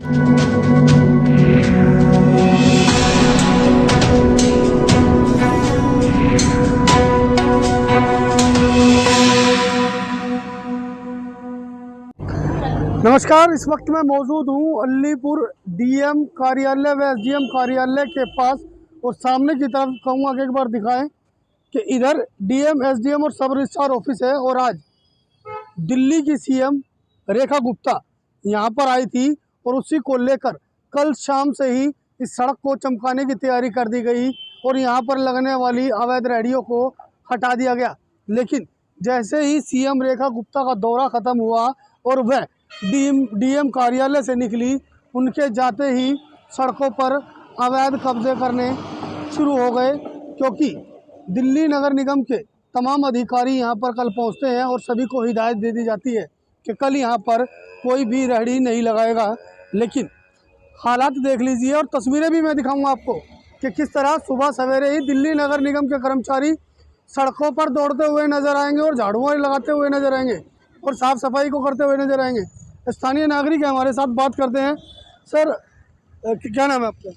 नमस्कार, इस वक्त मैं मौजूद हूँ अलीपुर डीएम कार्यालय व एसडीएम कार्यालय के पास। और सामने की तरफ कहूँगा कि एक बार दिखाएं कि इधर डीएम, एसडीएम और सब रजिस्ट्रार ऑफिस है। और आज दिल्ली की सीएम रेखा गुप्ता यहाँ पर आई थी और उसी को लेकर कल शाम से ही इस सड़क को चमकाने की तैयारी कर दी गई और यहाँ पर लगने वाली अवैध रेहड़ियों को हटा दिया गया। लेकिन जैसे ही सीएम रेखा गुप्ता का दौरा ख़त्म हुआ और वह डीएम कार्यालय से निकली, उनके जाते ही सड़कों पर अवैध कब्जे करने शुरू हो गए। क्योंकि दिल्ली नगर निगम के तमाम अधिकारी यहाँ पर कल पहुँचते हैं और सभी को हिदायत दे दी जाती है कि कल यहाँ पर कोई भी रेहड़ी नहीं लगाएगा। लेकिन हालात देख लीजिए और तस्वीरें भी मैं दिखाऊंगा आपको कि किस तरह सुबह सवेरे ही दिल्ली नगर निगम के कर्मचारी सड़कों पर दौड़ते हुए नजर आएंगे और झाड़ुआं लगाते हुए नजर आएंगे और साफ सफाई को करते हुए नजर आएंगे। स्थानीय नागरिक है हमारे साथ, बात करते हैं। सर, क्या नाम है आपका?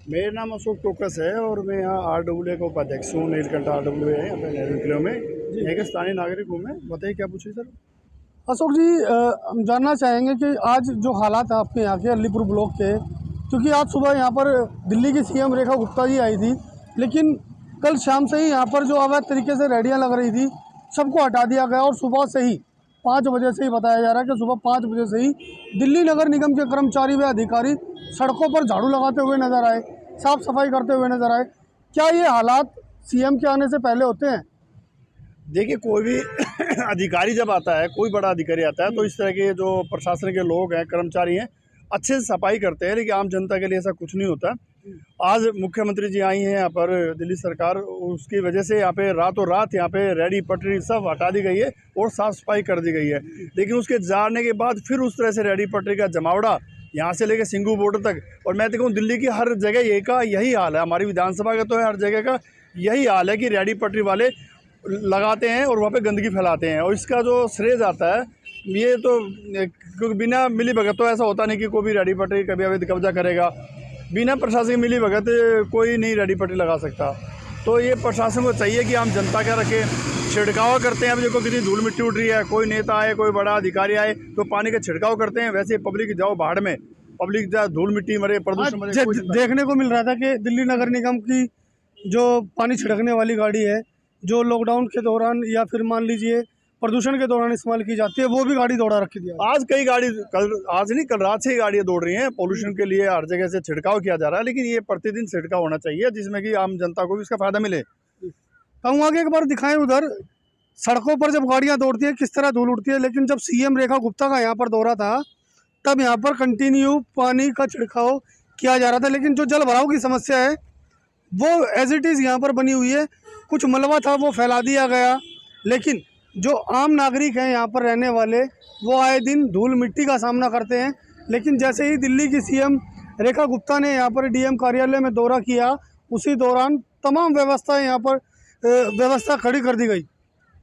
मेरा नाम अशोक टोकस है और मैं यहाँ RWA का उपाध्यक्ष हूँ। नीलकंठ RWA है यहाँ पे नेहरू किलो में। यहाँ के स्थानीय नागरिक हूँ मैं। बताइए क्या पूछिए सर। अशोक जी, हम जानना चाहेंगे कि आज जो हालात हैं आपके यहाँ के अलीपुर ब्लॉक के, क्योंकि आज सुबह यहाँ पर दिल्ली की सीएम रेखा गुप्ता जी आई थी, लेकिन कल शाम से ही यहाँ पर जो अवैध तरीके से रेहड़ियाँ लग रही थी सबको हटा दिया गया। और सुबह से ही 5 बजे से ही बताया जा रहा है कि सुबह 5 बजे से ही दिल्ली नगर निगम के कर्मचारी व अधिकारी सड़कों पर झाड़ू लगाते हुए नजर आए, साफ सफाई करते हुए नजर आए। क्या ये हालात सीएम के आने से पहले होते हैं? देखिए, कोई भी अधिकारी जब आता है, कोई बड़ा अधिकारी आता है, तो इस तरह के जो प्रशासन के लोग हैं, कर्मचारी हैं, अच्छे से सफाई करते हैं। लेकिन आम जनता के लिए ऐसा कुछ नहीं होता। आज मुख्यमंत्री जी आई हैं यहाँ पर, दिल्ली सरकार, उसकी वजह से यहाँ पे रातों रात यहाँ पे रेहड़ी पटरी सब हटा दी गई है और साफ़ सफाई कर दी गई है। लेकिन उसके जाने के बाद फिर उस तरह से रेहड़ी पटरी का जमावड़ा यहाँ से लेकर सिंघू बॉर्डर तक, और मैं देखूँ दिल्ली की हर जगह यही हाल है। हमारी विधानसभा का तो है, हर जगह का यही हाल है कि रेहड़ी पटरी वाले लगाते हैं और वहाँ पे गंदगी फैलाते हैं। और इसका जो श्रेय जाता है, ये तो क्योंकि बिना मिली भगत तो ऐसा होता नहीं कि कोई भी रेहड़ी पटरी कभी अवैध कब्जा करेगा। बिना प्रशासन की मिली भगत कोई नहीं रेहड़ी पटरी लगा सकता। तो ये प्रशासन को चाहिए कि आम जनता क्या रखे, छिड़काव करते हैं। अब देखो कितनी धूल मिट्टी उड़ रही है, कोई नेता आए, कोई बड़ा अधिकारी आए तो पानी का छिड़काव करते हैं। वैसे पब्लिक जाओ बाढ़ में, पब्लिक जाए धूल मिट्टी मरे, प्रदूषण मरे। देखने को मिल रहा था कि दिल्ली नगर निगम की जो पानी छिड़कने वाली गाड़ी है, जो लॉकडाउन के दौरान या फिर मान लीजिए प्रदूषण के दौरान इस्तेमाल की जाती है, वो भी गाड़ी दौड़ा रखी थी। आज कई गाड़ी, आज नहीं कल रात से ही गाड़ियाँ दौड़ रही हैं। पोल्यूशन के लिए हर जगह से छिड़काव किया जा रहा है, लेकिन ये प्रतिदिन छिड़काव होना चाहिए जिसमें कि आम जनता को भी इसका फायदा मिले। कहूँगा कि एक बार दिखाएं उधर सड़कों पर जब गाड़ियाँ दौड़ती हैं किस तरह धूल उड़ती है। लेकिन जब सीएम रेखा गुप्ता का यहाँ पर दौरा था तब यहाँ पर कंटिन्यू पानी का छिड़काव किया जा रहा था। लेकिन जो जल भराव की समस्या है वो एज इट इज़ यहाँ पर बनी हुई है। कुछ मलबा था वो फैला दिया गया, लेकिन जो आम नागरिक हैं यहाँ पर रहने वाले, वो आए दिन धूल मिट्टी का सामना करते हैं। लेकिन जैसे ही दिल्ली की सीएम रेखा गुप्ता ने यहाँ पर डीएम कार्यालय में दौरा किया, उसी दौरान तमाम व्यवस्था यहाँ पर व्यवस्था खड़ी कर दी गई।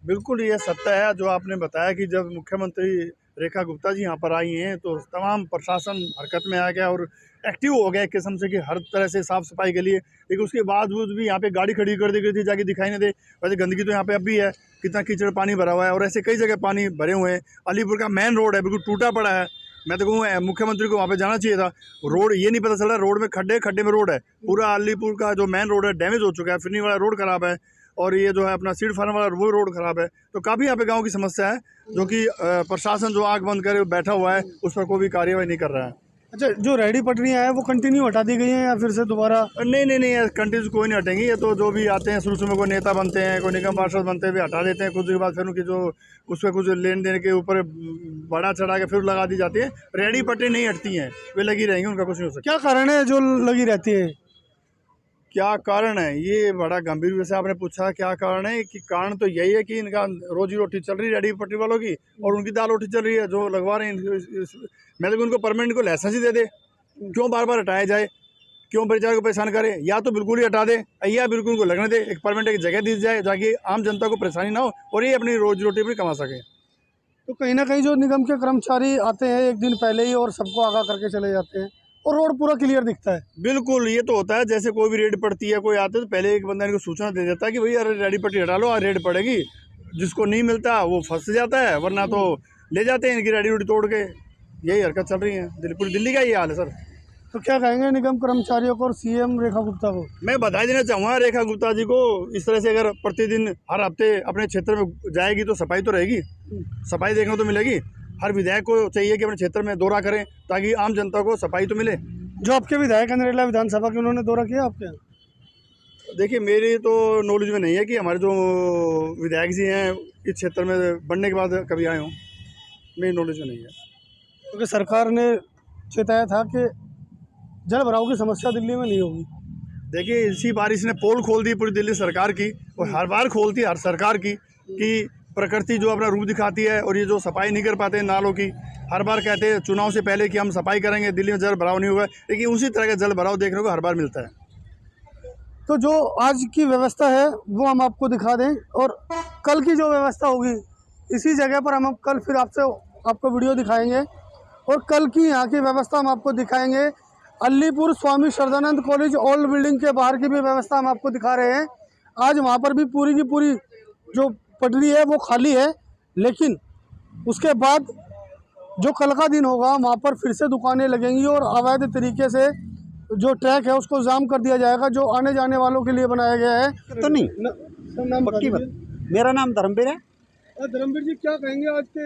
बिल्कुल ये सत्य है जो आपने बताया कि जब मुख्यमंत्री रेखा गुप्ता जी यहाँ पर आई हैं तो तमाम प्रशासन हरकत में आ गया और एक्टिव हो गया एक किस्म से कि हर तरह से साफ़ सफाई के लिए। लेकिन उसके बावजूद भी यहाँ पे गाड़ी खड़ी कर दी गई थी, जाके दिखाई नहीं दे। वैसे गंदगी तो यहाँ पे अब भी है, कितना कीचड़ पानी भरा हुआ है और ऐसे कई जगह पानी भरे हुए हैं। अलीपुर का मेन रोड है, बिल्कुल टूटा पड़ा है। मैं तो कहूँ मुख्यमंत्री को वहाँ पे जाना चाहिए था। रोड ये नहीं पता चल रहा, रोड में खड्डे खड्डे में रोड है। पूरा अलीपुर का जो मेन रोड है डैमेज हो चुका है, फिरनी वाला रोड खराब है और ये जो है अपना सीड फार्म वाला वो रोड खराब है। तो काफ़ी यहाँ पे गाँव की समस्या है जो कि प्रशासन जो आँख बंद करे बैठा हुआ है, उस पर कोई भी कार्रवाई नहीं कर रहा है। अच्छा, जो रेहड़ी पटरियाँ हैं वो कंटिन्यू हटा दी गई हैं या फिर से दोबारा? नहीं, कंटिन्यू कोई नहीं हटेंगी। ये तो जो भी आते हैं शुरू में कोई नेता बनते हैं, कोई निगम पार्षद बनते हैं, भी हटा देते हैं। कुछ के बाद फिर उनकी जो उस पर कुछ लेन देन के ऊपर बढ़ा चढ़ा के फिर लगा दी जाती है। रेहड़ी पटरी नहीं हटती हैं, वे लगी रहेंगी, उनका कुछ नहीं हो सकता। क्या कारण है जो लगी रहती है? क्या कारण है, ये बड़ा गंभीर विषय आपने पूछा। क्या कारण है? कि कारण तो यही है कि इनका रोजी रोटी चल रही है रेहड़ी पटरी वालों की, और उनकी दाल रोटी चल रही है जो लगवा रहे हैं। मैं तो उनको परमानेंट को लाइसेंस ही दे दे, क्यों बार बार हटाया जाए, क्यों बेचारे को परेशान करे। या तो बिल्कुल ही हटा दे या बिल्कुल उनको लगने दे, एक परमानेंट एक जगह दी जाए ताकि आम जनता को परेशानी ना हो और ये अपनी रोजी रोटी भी कमा सके। तो कहीं ना कहीं जो निगम के कर्मचारी आते हैं एक दिन पहले ही और सबको आगाह करके चले जाते हैं और रोड पूरा क्लियर दिखता है। बिल्कुल, ये तो होता है। जैसे कोई भी रेड पड़ती है, कोई आता है तो पहले एक बंदा इनको सूचना दे देता है कि भाई अरे रेडी पट्टी हटा लो, आज रेड पड़ेगी। जिसको नहीं मिलता वो फंस जाता है, वरना तो ले जाते हैं इनकी रेडी उडी तोड़ के। यही हरकत चल रही है, पूरी दिल्ली का ये हाल है सर। तो क्या कहेंगे निगम कर्मचारियों को और सीएम रेखा गुप्ता को? मैं बधाई देना चाहूँगा रेखा गुप्ता जी को। इस तरह से अगर प्रतिदिन हर हफ्ते अपने क्षेत्र में जाएगी तो सफाई तो रहेगी, सफाई देखने को तो मिलेगी। हर विधायक को चाहिए कि अपने क्षेत्र में दौरा करें ताकि आम जनता को सफाई तो मिले। जो आपके विधायक हैं नरेला विधानसभा के, उन्होंने दौरा किया आपके यहाँ? देखिए, मेरे तो नॉलेज में नहीं है कि हमारे जो विधायक जी हैं इस क्षेत्र में बनने के बाद कभी आए हों, मेरी नॉलेज में नहीं है। क्योंकि सरकार ने चेताया था कि जल भराव की समस्या दिल्ली में नहीं होगी। देखिए, इसी बार इसने पोल खोल दी पूरी दिल्ली सरकार की, और हर बार खोलती है हर सरकार की कि प्रकृति जो अपना रूप दिखाती है और ये जो सफाई नहीं कर पाते हैं नालों की। हर बार कहते हैं चुनाव से पहले कि हम सफाई करेंगे, दिल्ली में जल भराव नहीं होगा, लेकिन उसी तरह का जल भराव देखने को हर बार मिलता है। तो जो आज की व्यवस्था है वो हम आपको दिखा दें, और कल की जो व्यवस्था होगी इसी जगह पर हम कल फिर आपको वीडियो दिखाएंगे, और कल की यहाँ की व्यवस्था हम आपको दिखाएंगे। Alipur Swami Shraddhanand college old building के बाहर की भी व्यवस्था हम आपको दिखा रहे हैं। आज वहाँ पर भी पूरी की पूरी जो पटरी है वो खाली है, लेकिन उसके बाद जो कल का दिन होगा वहाँ पर फिर से दुकानें लगेंगी और अवैध तरीके से जो ट्रैक है उसको जाम कर दिया जाएगा, जो आने जाने वालों के लिए बनाया गया है। तो नहीं नाम पक्की बात। मेरा नाम धर्मवीर है। धर्मवीर जी, क्या कहेंगे आज के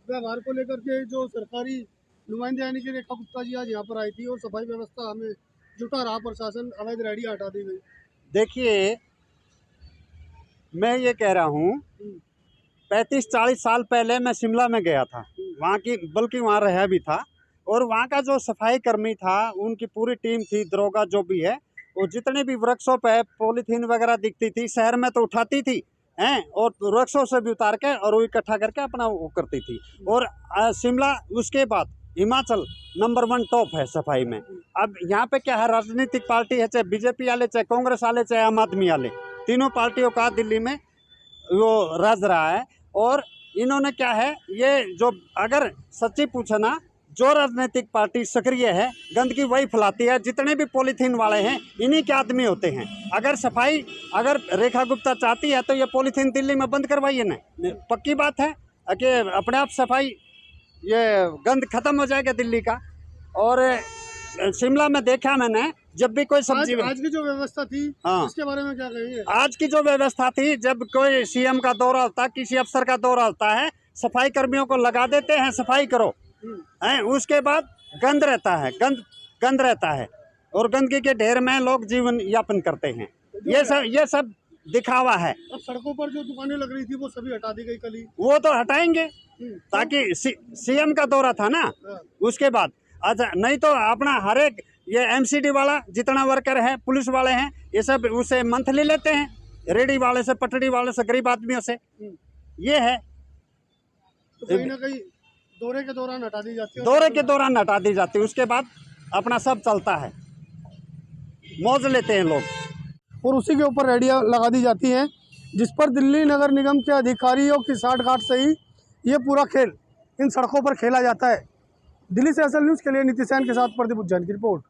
व्यवहार को लेकर के? जो सरकारी नुमाइंदे यानी कि रेखा गुप्ता जी आज यहाँ पर आई थी और सफाई व्यवस्था हमें जुटा रहा प्रशासन, अवैध रेहड़ियाँ हटा दी गई। देखिए, मैं ये कह रहा हूँ 35-40 साल पहले मैं शिमला में गया था, वहाँ की बल्कि वहाँ रहा भी था, और वहाँ का जो सफाई कर्मी था उनकी पूरी टीम थी, दरोगा जो भी है, वो जितने भी वृक्षों पे पॉलीथीन वगैरह दिखती थी शहर में तो उठाती थी हैं, और वृक्षों से भी उतार के और वो इकट्ठा करके अपना वो करती थी। और शिमला उसके बाद हिमाचल नंबर 1 टॉप है सफाई में। अब यहाँ पे क्या है, राजनीतिक पार्टी है, चाहे बीजेपी वाले, चाहे कांग्रेस वाले, चाहे आम आदमी वाले, तीनों पार्टियों का दिल्ली में वो राज रहा है। और इन्होंने क्या है, ये जो अगर सच्ची पूछे ना, जो राजनीतिक पार्टी सक्रिय है गंदगी वही फैलाती है। जितने भी पॉलीथीन वाले हैं इन्हीं के आदमी होते हैं। अगर सफाई अगर रेखा गुप्ता चाहती है तो ये पॉलीथीन दिल्ली में बंद करवाइए ना, पक्की बात है कि अपने आप सफाई ये गंद खत्म हो जाएगा दिल्ली का। और शिमला में देखा मैंने, जब भी कोई सब्जी आज की जो व्यवस्था थी, हाँ, इसके बारे में क्या कहेंगे? आज की जो व्यवस्था थी, जब कोई सीएम का दौरा होता है, किसी अफसर का दौरा होता है, सफाई कर्मियों को लगा देते हैं सफाई करो हैं, उसके बाद गंद रहता है, गंद रहता है, और गंदगी के ढेर में लोग जीवन यापन करते हैं। ये सब दिखावा है। अब सड़कों पर जो दुकानें लग रही थी वो सभी हटा दी गई कल ही। वो तो हटाएंगे, ताकि सीएम का दौरा था ना, उसके बाद। अच्छा, नहीं तो अपना हर एक ये एमसीडी वाला जितना वर्कर है, पुलिस वाले हैं, ये सब उसे मंथली लेते हैं, रेडी वाले से, पटड़ी वाले से, गरीब आदमियों से। ये है, तो कहीं ना कहीं दौरे के दौरान हटा दी जाती है। दौरे के दौरान हटा दी जाती है, उसके बाद अपना सब चलता है, मौज लेते हैं लोग। और उसी के ऊपर रेहड़ियाँ लगा दी जाती हैं, जिस पर दिल्ली नगर निगम के अधिकारियों की साठगांठ से ही ये पूरा खेल इन सड़कों पर खेला जाता है। दिल्ली से असल न्यूज़ के लिए नीतीश सैन के साथ प्रदीप उज्जैन की रिपोर्ट।